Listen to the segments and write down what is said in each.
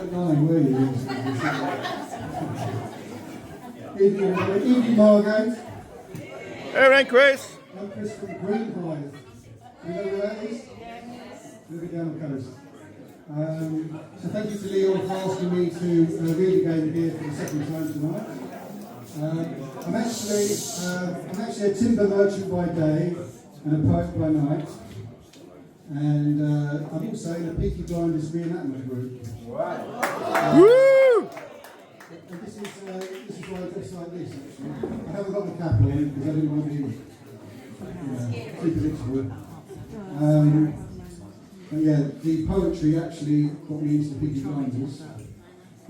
weren't lying, were you? Evening, Margate. Hey, Chris. I'm Chris from Green Hive. You know where that is? A little bit down the coast. So thank you to Leon for asking me to read again here for the second time tonight. I'm actually a timber merchant by day and a poet by night. And I'm also in a Peaky Blinders reenactment group. Wow. Woo! And this is why I dress like this, actually. I haven't got the cap on because I didn't want to be too predictable. But yeah, the poetry actually got me into the Peaky Blinders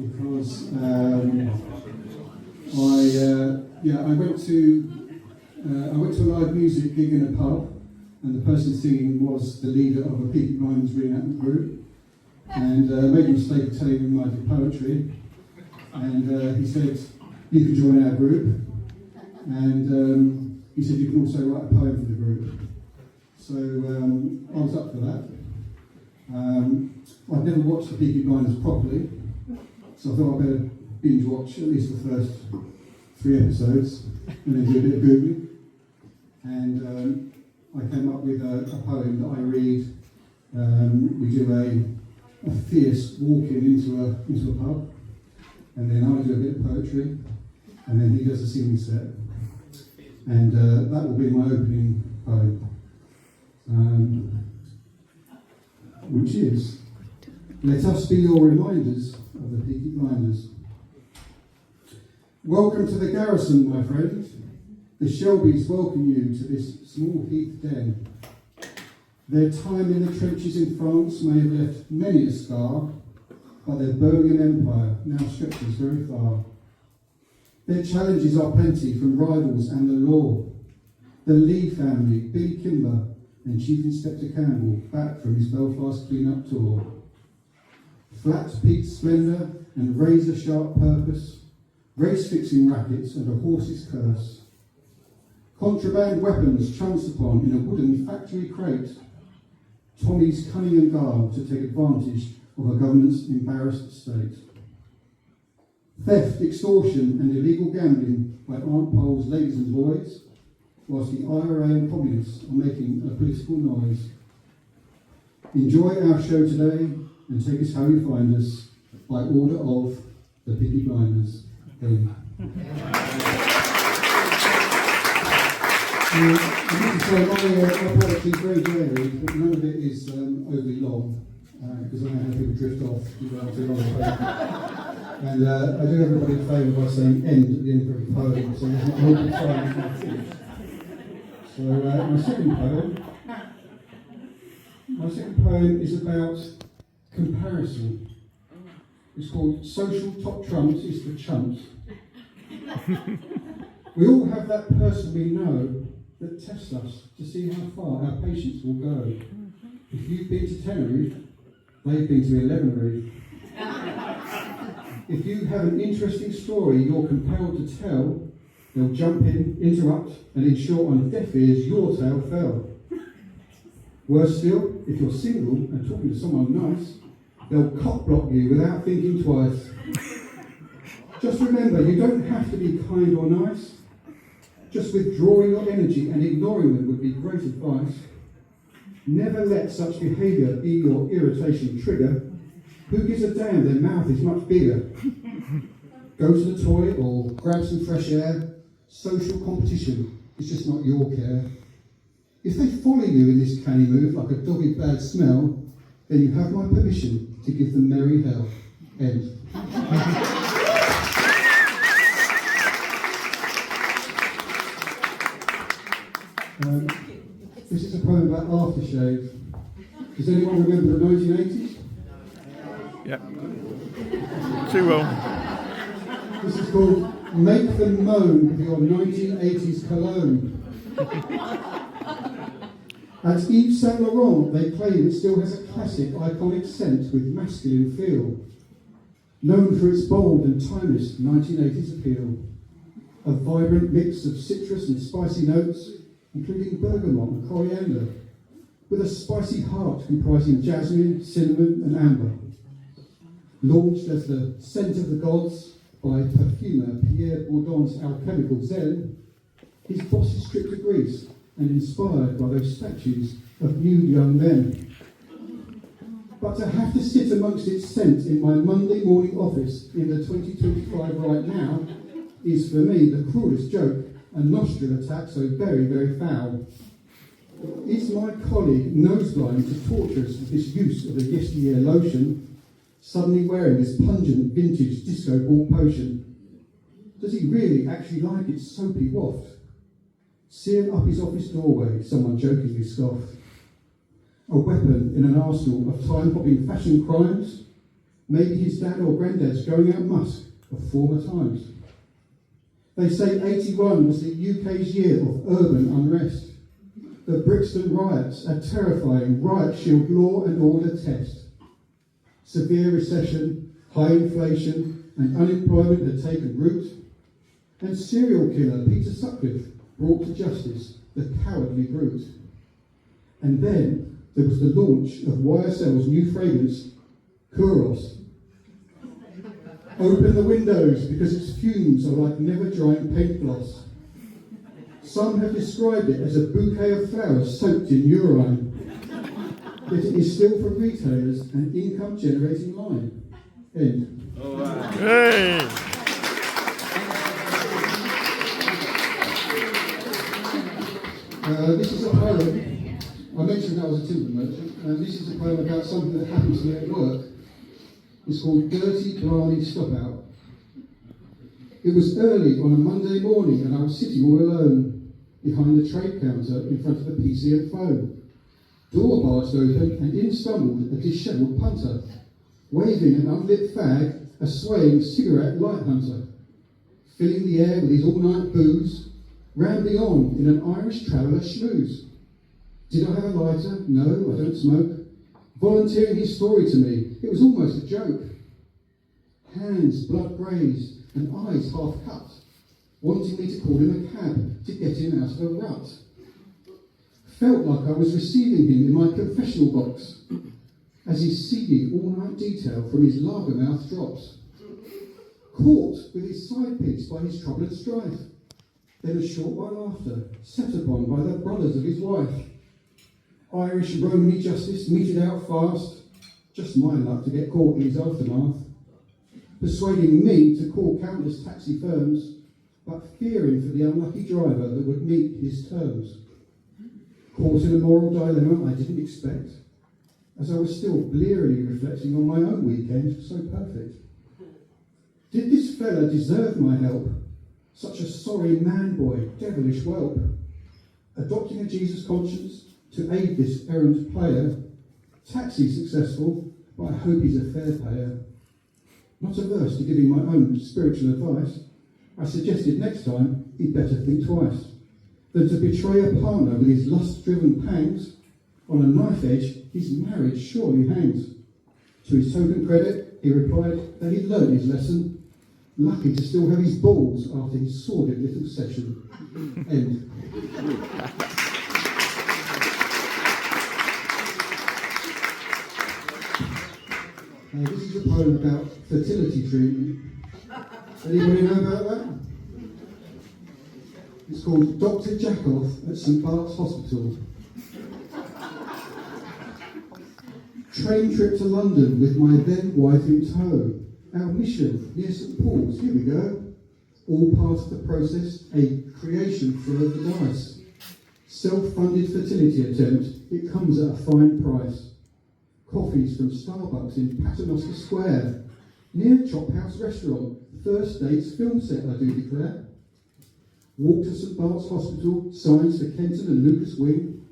because I went to a live music gig in a pub, and the person singing was the leader of a Peaky Blinders reenactment group, and made the mistake of telling him I did poetry, and he said, "You can join our group," and he said, "You can also write a poem for the group." So I was up for that. I'd never watched the Peaky Blinders properly, so I thought I'd better binge watch at least the first 3 episodes and then do a bit of Googling. And I came up with a poem that I read. We do a fierce walk-in into a pub, and then I do a bit of poetry, and then he does a singing set. And that will be my opening poem. Which is, "Let us be your reminders of the Peaky Blinders. Welcome to the garrison, my friend. The Shelbys welcome you to this small heath den. Their time in the trenches in France may have left many a scar, but their Birmingham empire now stretches very far. Their challenges are plenty from rivals and the law. The Lee family, Billy Kimber, and Chief Inspector Campbell back from his Belfast clean-up tour. Flat-peaked splendour and razor-sharp purpose, race-fixing rackets and a horse's curse. Contraband weapons chanced upon in a wooden factory crate. Tommy's cunning and guile to take advantage of a government's embarrassed state. Theft, extortion and illegal gambling by Aunt Pole's ladies and boys, whilst the IRA and communists are making a political noise. Enjoy our show today and take us how you find us by order of the Peaky Blinders." My poetry is very varied, but none of it is overly long, because I know how people drift off if you go too long. And I do everybody a favour by saying "end" at the end of every poem, so there's not a whole big time. So my second poem is about comparison. It's called "Social Top Trumps is for Chumps." We all have that person we know that tests us to see how far our patience will go. If you've been to Tenerife, they've been to 11 Reef. If you have an interesting story you're compelled to tell, they'll jump in, interrupt, and ensure on deaf ears your tale fell. Worse still, if you're single and talking to someone nice, they'll cock-block you without thinking twice. Just remember, you don't have to be kind or nice. Just withdrawing your energy and ignoring them would be great advice. Never let such behaviour be your irritation trigger. Who gives a damn, their mouth is much bigger. Go to the toilet or grab some fresh air. Social competition is just not your care. If they follow you in this canny move like a dog with bad smell, then you have my permission to give them merry hell. End. This is a poem about aftershave. Does anyone remember the 1980s? Yeah. Too well. This is called "Make Them Moan with Your 1980s Cologne." At Yves Saint Laurent, they claim it still has a classic, iconic scent with masculine feel, known for its bold and timeless 1980s appeal. A vibrant mix of citrus and spicy notes, including bergamot and coriander, with a spicy heart comprising jasmine, cinnamon and amber. Launched as the scent of the gods by perfumer Pierre Bourdon's alchemical zen, his boss is stripped to Greece and inspired by those statues of nude young men. But to have to sit amongst its scent in my Monday morning office in the 2025 right now is for me the cruelest joke, a nostril attack so very, very foul. Is my colleague noseblind to torture us with this use of a yesteryear lotion, suddenly wearing this pungent vintage disco ball potion? Does he really actually like its soapy waft? Seared up his office doorway, someone jokingly scoffed. A weapon in an arsenal of time-hopping fashion crimes? Maybe his dad or granddad's going out musk of former times. They say 81 was the UK's year of urban unrest. The Brixton riots, a terrifying riot shield law and order test. Severe recession, high inflation, and unemployment had taken root. And serial killer Peter Sutcliffe brought to justice the cowardly brute. And then there was the launch of YSL's new fragrance, Kuros. Open the windows because its fumes are like never-drying paint gloss. Some have described it as a bouquet of flowers soaked in urine. Yet it is still for retailers an income-generating line. End. Oh, wow. Hey! This is a poem. I mentioned that I was a timber merchant, and this is a poem about something that happened to me at work. It's called Dirty Blarney Stop Out. It was early on a Monday morning, and I was sitting all alone behind the trade counter in front of the PC and phone. Door barged open, and in stumbled a dishevelled punter, waving an unlit fag, a swaying cigarette light hunter, filling the air with his all-night booze, rambling on in an Irish traveller schmooze. Did I have a lighter? No, I don't smoke. Volunteering his story to me, it was almost a joke. Hands blood grazed and eyes half cut, wanting me to call him a cab to get him out of a rut. Felt like I was receiving him in my confessional box, as his seedy all-night detail from his lager mouth drops. Caught with his side piece by his troubled strife, then a short while after, set upon by the brothers of his wife. Irish Romany justice meted out fast, just my luck to get caught in his aftermath. Persuading me to call countless taxi firms, but fearing for the unlucky driver that would meet his terms. Caught in a moral dilemma I didn't expect, as I was still blearily reflecting on my own weekend, so perfect. Did this fella deserve my help? Such a sorry man-boy, devilish whelp. Adopting a Jesus conscience to aid this errant player. Taxi successful, but I hope he's a fair payer. Not averse to giving my own spiritual advice, I suggested next time he'd better think twice than to betray a partner with his lust-driven pangs. On a knife edge, his marriage surely hangs. To his token credit, he replied that he'd learned his lesson. Lucky to still have his balls after his sordid little session. End. This is a poem about fertility treatment. Anybody know about that? It's called Dr. Jackoff at St Bart's Hospital. Train trip to London with my then wife in tow. Our mission near St Paul's, here we go. All part of the process, a creation for a device. Self-funded fertility attempt, it comes at a fine price. Coffees from Starbucks in Paternoster Square. Near Chop House Restaurant, first date's film set, I do declare. Walk to St Bart's Hospital, signs for Kenton and Lucas Wing.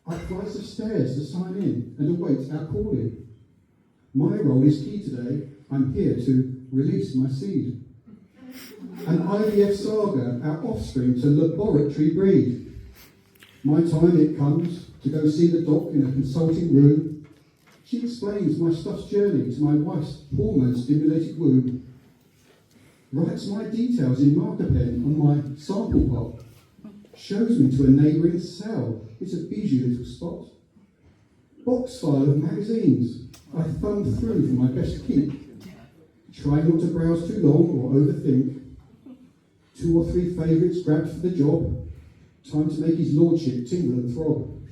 Up flights of stairs to sign in and await our calling. My role is key today. I'm here to release my seed. An IVF saga, our offspring to laboratory breed. My time it comes to go see the doc in a consulting room. She explains my stuff's journey to my wife's hormone-stimulated womb. Writes my details in marker pen on my sample pot. Shows me to a neighbouring cell. It's a bijou little spot. Box file of magazines I thumbed through for my best keep. Try not to browse too long or overthink. 2 or 3 favourites grabbed for the job. Time to make his lordship tingle and throb.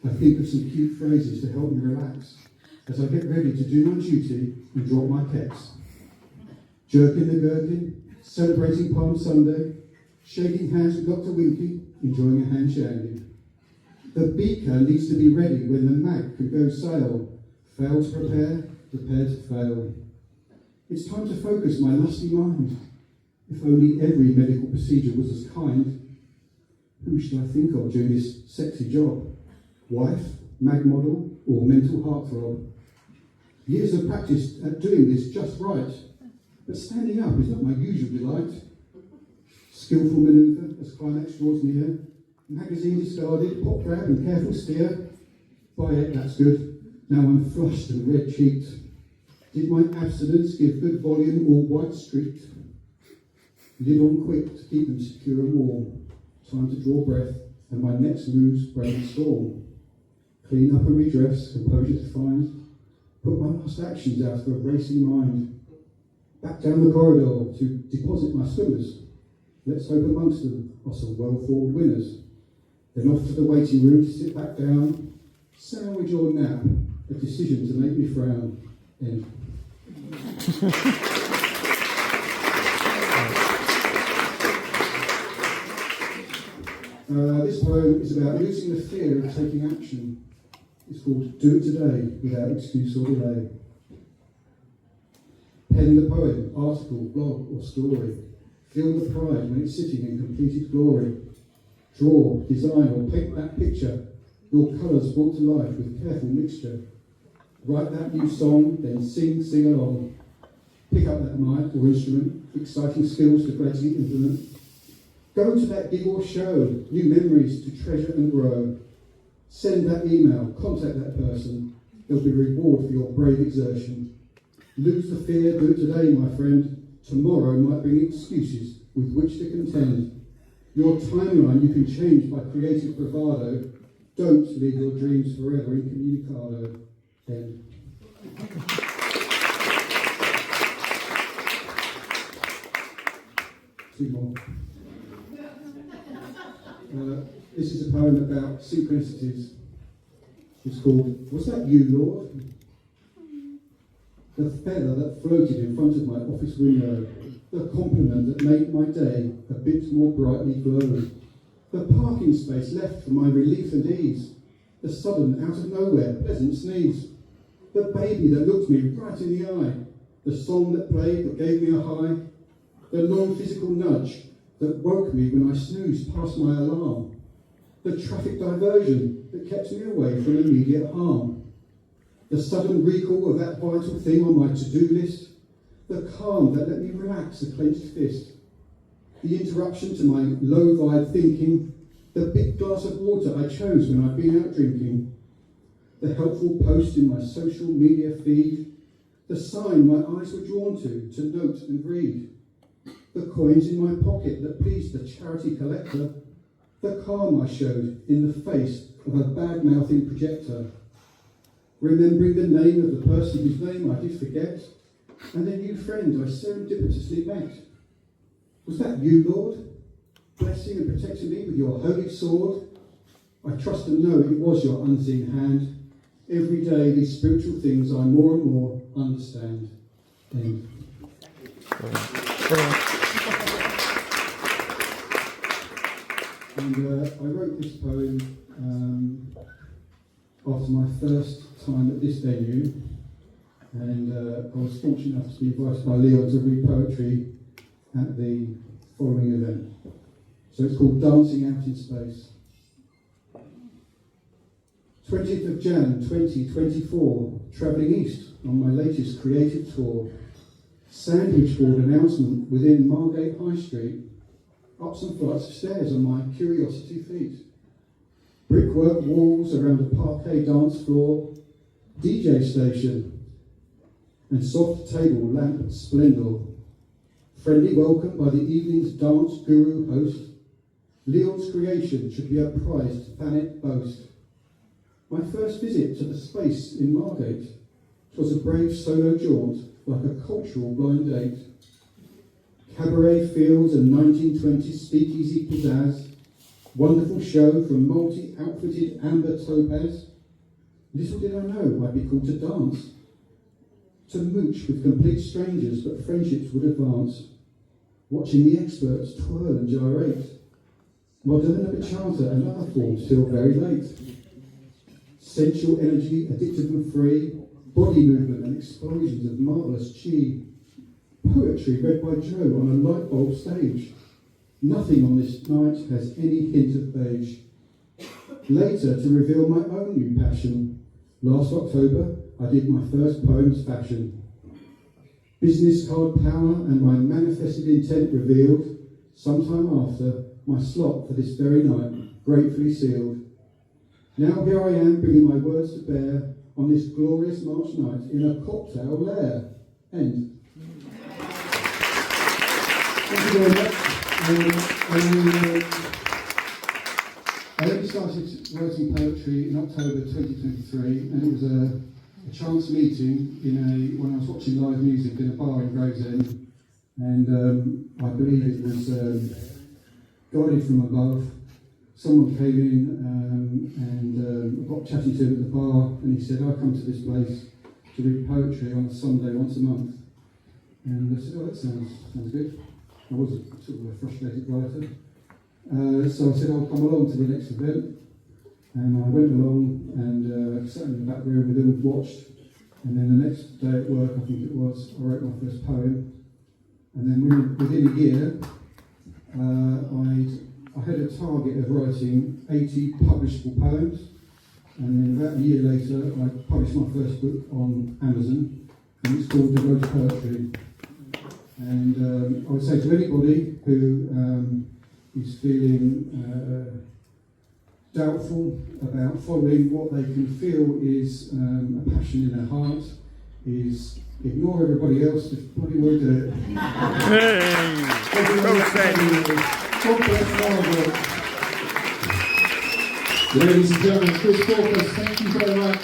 I think of some cute phrases to help me relax as I get ready to do my duty and drop my keks. Jerking the gherkin, celebrating Palm Sunday, shaking hands with Dr. Winky, enjoying a hand shandy. The beaker needs to be ready when the mag can go sail. Fail to prepare, prepare to fail. It's time to focus my lusty mind. If only every medical procedure was as kind. Who should I think of doing this sexy job? Wife, mag model, or mental heartthrob? Years of practice at doing this just right, but standing up is not my usual delight. Skillful manoeuvre as climax draws near, magazine discarded, pop grab and careful steer. Buy it, that's good. Now I'm flushed and red-cheeked. Did my abstinence give good volume or white-streaked? Lid on quick to keep them secure and warm. Time to draw breath, and my next moves brainstorm. Clean up and redress, composure to find. Put my last actions out of a racing mind. Back down the corridor to deposit my swimmers. Let's hope amongst them are some well-formed winners. Then off to the waiting room to sit back down. Sandwich or nap, a decision to make me frown. End. This poem is about losing the fear of taking action. It's called Do It Today Without Excuse or Delay. Pen the poem, article, blog or story. Feel the pride when it's sitting in completed glory. Draw, design or paint that picture, your colours brought to life with careful mixture. Write that new song, then sing along. Pick up that mic or instrument, exciting skills to gradually implement. Go to that gig or show, new memories to treasure and grow. Send that email, contact that person. There'll be a reward for your brave exertion. Lose the fear, do it today, my friend. Tomorrow might bring excuses with which to contend. Your timeline you can change by creative bravado. Don't leave your dreams forever incommunicado. End. Two more. This is a poem about synchronicities. It's called, Was That You, Lord? The feather that floated in front of my office window, the compliment that made my day a bit more brightly glow, the parking space left for my relief and ease, the sudden, out of nowhere, pleasant sneeze, the baby that looked me right in the eye, the song that played that gave me a high, the non-physical nudge that woke me when I snoozed past my alarm, the traffic diversion that kept me away from immediate harm, the sudden recall of that vital thing on my to-do list, the calm that let me relax a clenched fist, the interruption to my low-vibe thinking, the big glass of water I chose when I'd been out drinking, the helpful post in my social media feed, the sign my eyes were drawn to note and read, the coins in my pocket that pleased the charity collector, the calm I showed in the face of a bad-mouthing projector, remembering the name of the person whose name I did forget, and the new friend I serendipitously met. Was that you, Lord? Blessing and protecting me with your holy sword? I trust and know it was your unseen hand. Every day these spiritual things I more and more understand. End. And I wrote this poem after my first time at this venue, and I was fortunate enough to be invited by Leon to read poetry at the following event. So it's called Dancing Out in Space. 20th of Jan 2024, travelling east on my latest creative tour. Sandwich board announcement within Margate High Street. Up some flights of stairs on my curiosity feet. Brickwork walls around a parquet dance floor. DJ station and soft table lamp splendour. Friendly welcome by the evening's dance guru host. Leon's creation should be a prized planet boast. My first visit to the space in Margate. 'Twas a brave solo jaunt, like a cultural blind date. Cabaret fields and 1920s speakeasy pizzazz. Wonderful show from multi-outfitted amber topaz. Little did I know I'd be called to dance. To mooch with complete strangers, but friendships would advance. Watching the experts twirl and gyrate. Moderna bachata and other forms till very late. Sensual energy, addictive and free. Body movement and explosions of marvellous chi. Poetry read by Joe on a light bulb stage. Nothing on this night has any hint of beige. Later, to reveal my own new passion. Last October, I did my first poems fashion. Business card power and my manifested intent revealed. Sometime after, my slot for this very night, gratefully sealed. Now here I am, bringing my words to bear on this glorious March night in a cocktail lair. End. Thank you very much. I only started writing poetry in October 2023, and it was a chance meeting when I was watching live music in a bar in Gravesend, and I believe it was guided from above. Someone came in and I got chatting to him at the bar, and he said, "I come to this place to read poetry on a Sunday once a month." And I said, "Oh, that sounds good." I was sort of a frustrated writer. So I said, "I'll come along to the next event." And I went along and sat in the back room with them, watched. And then the next day at work, I think it was, I wrote my first poem. And then within a year, I had a target of writing 80 publishable poems. And then about a year later, I published my first book on Amazon. And it's called The Road to Poetry. And I would say to anybody who is feeling doubtful about following what they can feel is a passion in their heart, is ignore everybody else, just bloody well do it. Hey! God bless Margate. Ladies and gentlemen, Chris Porcas, thank you very much.